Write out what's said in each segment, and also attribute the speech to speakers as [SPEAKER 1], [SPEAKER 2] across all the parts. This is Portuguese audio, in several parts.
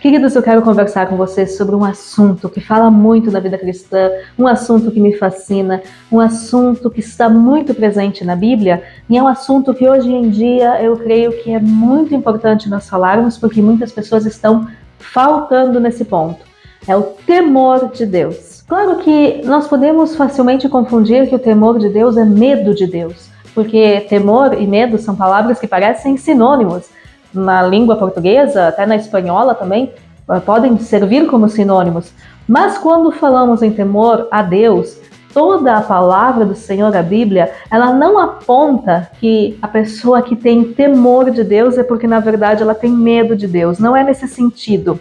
[SPEAKER 1] Queridos, eu quero conversar com vocês sobre um assunto que fala muito na vida cristã, um assunto que me fascina, um assunto que está muito presente na Bíblia, e é um assunto que hoje em dia eu creio que é muito importante nós falarmos, porque muitas pessoas estão faltando nesse ponto. É o temor de Deus. Claro que nós podemos facilmente confundir que o temor de Deus é medo de Deus, porque temor e medo são palavras que parecem sinônimos. Na língua portuguesa, até na espanhola também, podem servir como sinônimos. Mas quando falamos em temor a Deus, toda a palavra do Senhor, a Bíblia, ela não aponta que a pessoa que tem temor de Deus é porque, na verdade, ela tem medo de Deus. Não é nesse sentido.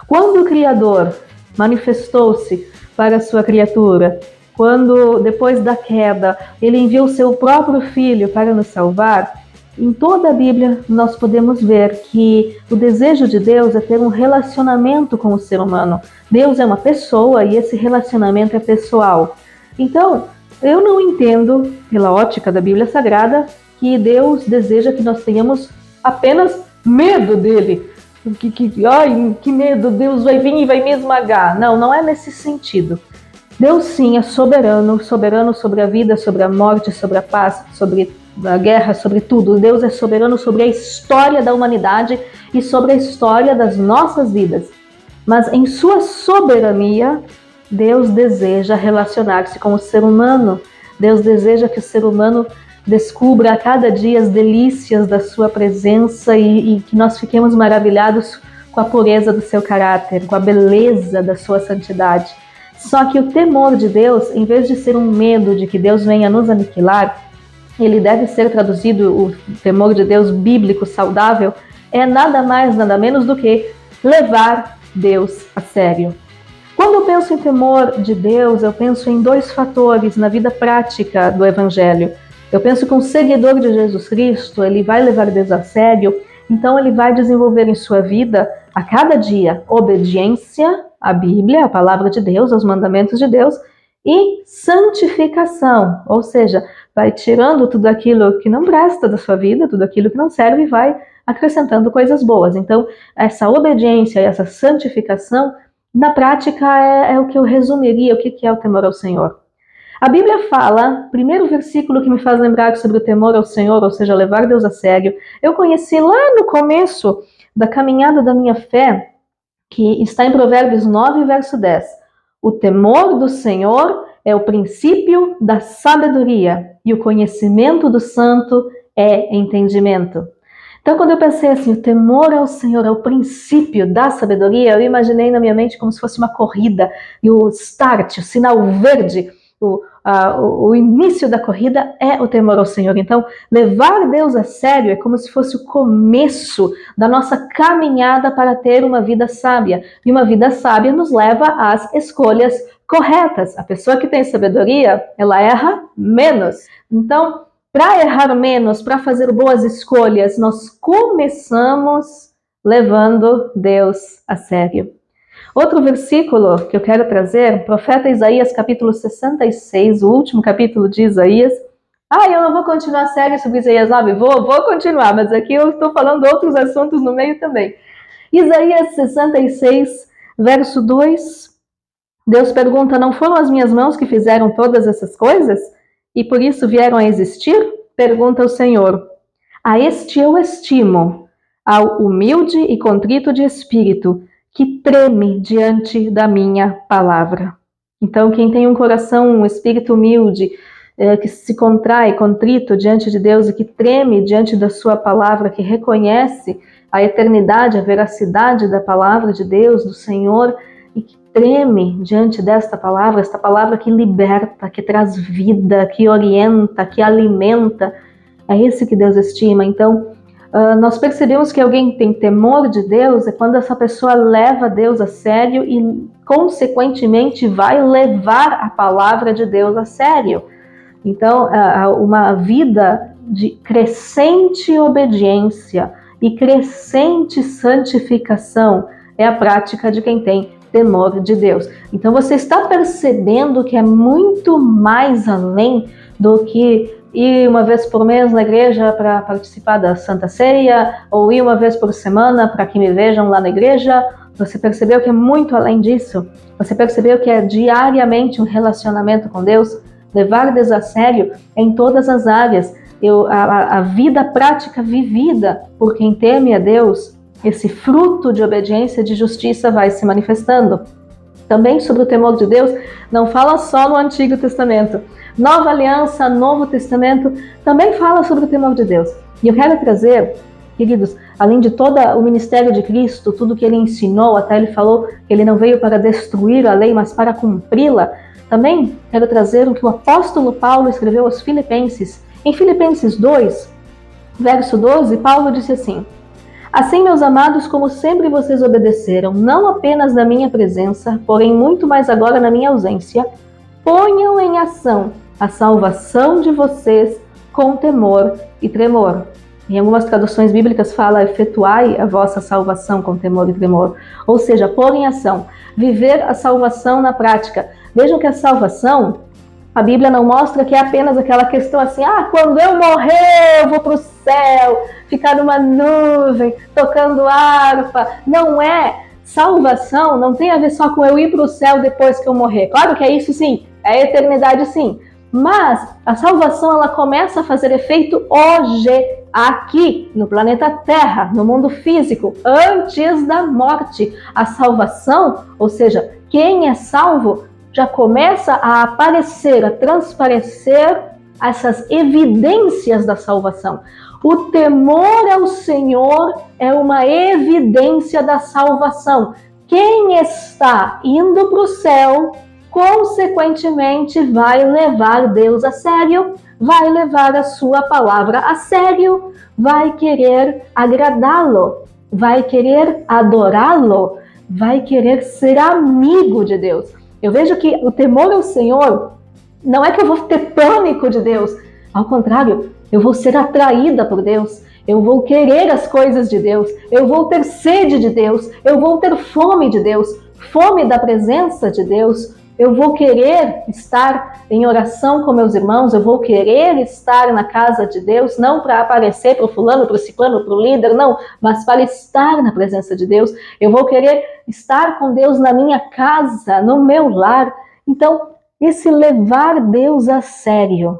[SPEAKER 1] Quando o Criador manifestou-se para a sua criatura, quando, depois da queda, ele enviou o seu próprio Filho para nos salvar, em toda a Bíblia nós podemos ver que o desejo de Deus é ter um relacionamento com o ser humano. Deus é uma pessoa e esse relacionamento é pessoal. Então, eu não entendo, pela ótica da Bíblia Sagrada, que Deus deseja que nós tenhamos apenas medo dele. Que medo, Deus vai vir e vai me esmagar. Não, não é nesse sentido. Deus sim é soberano, soberano sobre a vida, sobre a morte, sobre a paz, sobre a guerra, sobre tudo. Deus é soberano sobre a história da humanidade e sobre a história das nossas vidas. Mas em sua soberania, Deus deseja relacionar-se com o ser humano. Deus deseja que o ser humano descubra a cada dia as delícias da sua presença e que nós fiquemos maravilhados com a pureza do seu caráter, com a beleza da sua santidade. Só que o temor de Deus, em vez de ser um medo de que Deus venha nos aniquilar, ele deve ser traduzido, o temor de Deus bíblico, saudável, é nada mais, nada menos do que levar Deus a sério. Quando eu penso em temor de Deus, eu penso em dois fatores na vida prática do Evangelho. Eu penso que um seguidor de Jesus Cristo, ele vai levar Deus a sério, então ele vai desenvolver em sua vida, a cada dia, obediência à Bíblia, à palavra de Deus, aos mandamentos de Deus, e santificação, ou seja, vai tirando tudo aquilo que não presta da sua vida, tudo aquilo que não serve e vai acrescentando coisas boas. Então, essa obediência e essa santificação, na prática, é o que eu resumiria, o que é o temor ao Senhor. A Bíblia fala, primeiro versículo que me faz lembrar sobre o temor ao Senhor, ou seja, levar Deus a sério, eu conheci lá no começo da caminhada da minha fé, que está em Provérbios 9, verso 10. O temor do Senhor é o princípio da sabedoria e o conhecimento do santo é entendimento. Então, quando eu pensei assim, o temor ao Senhor é o princípio da sabedoria, eu imaginei na minha mente como se fosse uma corrida e o start, o sinal verde, o início da corrida é o temor ao Senhor. Então, levar Deus a sério é como se fosse o começo da nossa caminhada para ter uma vida sábia. E uma vida sábia nos leva às escolhas corretas. A pessoa que tem sabedoria, ela erra menos. Então, para errar menos, para fazer boas escolhas, nós começamos levando Deus a sério. Outro versículo que eu quero trazer, profeta Isaías, capítulo 66, o último capítulo de Isaías. Eu não vou continuar a série sobre Isaías 9, vou continuar, mas aqui eu estou falando outros assuntos no meio também. Isaías 66, verso 2, Deus pergunta, não foram as minhas mãos que fizeram todas essas coisas? E por isso vieram a existir? Pergunta o Senhor. A este eu estimo, ao humilde e contrito de espírito, que treme diante da minha palavra. Então, quem tem um coração, um espírito humilde, que se contrai, contrito diante de Deus e que treme diante da sua palavra, que reconhece a eternidade, a veracidade da palavra de Deus, do Senhor, e que treme diante desta palavra, esta palavra que liberta, que traz vida, que orienta, que alimenta, é esse que Deus estima. Então, nós percebemos que alguém tem temor de Deus é quando essa pessoa leva Deus a sério e, consequentemente, vai levar a palavra de Deus a sério. Então, uma vida de crescente obediência e crescente santificação é a prática de quem tem temor de Deus. Então, você está percebendo que é muito mais além do que ir uma vez por mês na igreja para participar da Santa Ceia, ou ir uma vez por semana para que me vejam lá na igreja. Você percebeu que é muito além disso? Você percebeu que é diariamente um relacionamento com Deus? Levar Deus a sério em todas as áreas. A vida prática vivida por quem teme a Deus, esse fruto de obediência e de justiça vai se manifestando. Também sobre o temor de Deus, não fala só no Antigo Testamento. Nova Aliança, Novo Testamento, também fala sobre o temor de Deus. E eu quero trazer, queridos, além de todo o ministério de Cristo, tudo que ele ensinou, até ele falou que ele não veio para destruir a lei, mas para cumpri-la, também quero trazer o que o apóstolo Paulo escreveu aos Filipenses. Em Filipenses 2, verso 12, Paulo disse assim: assim, meus amados, como sempre vocês obedeceram, não apenas na minha presença, porém muito mais agora na minha ausência, ponham em ação a salvação de vocês com temor e tremor. Em algumas traduções bíblicas fala, efetuai a vossa salvação com temor e tremor. Ou seja, pôr em ação, viver a salvação na prática. Vejam que a salvação, a Bíblia não mostra que é apenas aquela questão assim, quando eu morrer eu vou para o céu, ficar numa nuvem, tocando harpa. Não é. Salvação não tem a ver só com eu ir para o céu depois que eu morrer. Claro que é isso sim, é a eternidade sim. Mas a salvação ela começa a fazer efeito hoje, aqui, no planeta Terra, no mundo físico, antes da morte. A salvação, ou seja, quem é salvo, já começa a aparecer, a transparecer essas evidências da salvação. O temor ao Senhor é uma evidência da salvação. Quem está indo para o céu, consequentemente, vai levar Deus a sério, vai levar a sua palavra a sério, vai querer agradá-lo, vai querer adorá-lo, vai querer ser amigo de Deus. Eu vejo que o temor ao Senhor não é que eu vou ter pânico de Deus, ao contrário, eu vou ser atraída por Deus, eu vou querer as coisas de Deus, eu vou ter sede de Deus, eu vou ter fome de Deus, fome da presença de Deus, eu vou querer estar em oração com meus irmãos, eu vou querer estar na casa de Deus, não para aparecer para o fulano, para o ciclano, para o líder, não, mas para estar na presença de Deus. Eu vou querer estar com Deus na minha casa, no meu lar. Então, esse levar Deus a sério,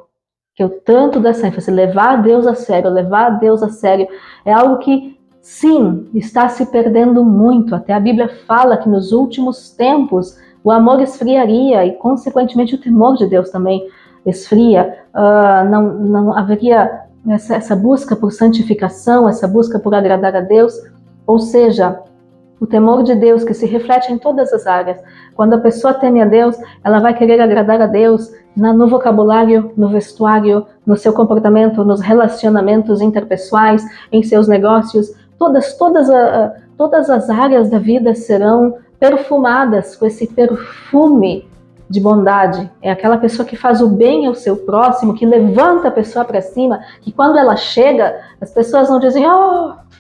[SPEAKER 1] que eu tanto dou essa ênfase, levar Deus a sério, é algo que, sim, está se perdendo muito. Até a Bíblia fala que nos últimos tempos o amor esfriaria e, consequentemente, o temor de Deus também esfria. Não haveria essa busca por santificação, essa busca por agradar a Deus. Ou seja, o temor de Deus que se reflete em todas as áreas. Quando a pessoa teme a Deus, ela vai querer agradar a Deus no vocabulário, no vestuário, no seu comportamento, nos relacionamentos interpessoais, em seus negócios. Todas as áreas da vida serão perfumadas com esse perfume de bondade. É aquela pessoa que faz o bem ao seu próximo, que levanta a pessoa para cima, que quando ela chega, as pessoas não dizem,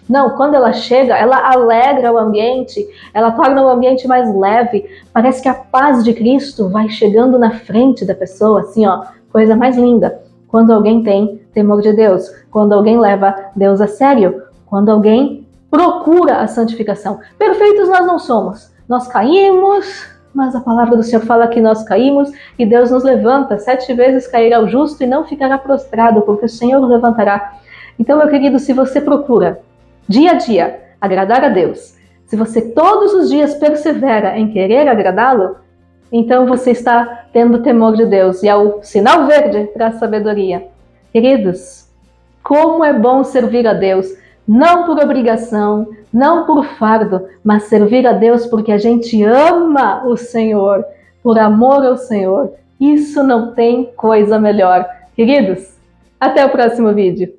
[SPEAKER 1] não, quando ela chega, ela alegra o ambiente, ela torna o ambiente mais leve, parece que a paz de Cristo vai chegando na frente da pessoa, assim, coisa mais linda. Quando alguém tem temor de Deus, quando alguém leva Deus a sério, quando alguém procura a santificação. Perfeitos nós não somos. Nós caímos, mas a palavra do Senhor fala que nós caímos e Deus nos levanta. 7 vezes cairá o justo e não ficará prostrado, porque o Senhor o levantará. Então, meu querido, se você procura, dia a dia, agradar a Deus, se você todos os dias persevera em querer agradá-lo, então você está tendo temor de Deus. E é o sinal verde para a sabedoria. Queridos, como é bom servir a Deus, não por obrigação, não por fardo, mas servir a Deus porque a gente ama o Senhor, por amor ao Senhor. Isso não tem coisa melhor. Queridos, até o próximo vídeo.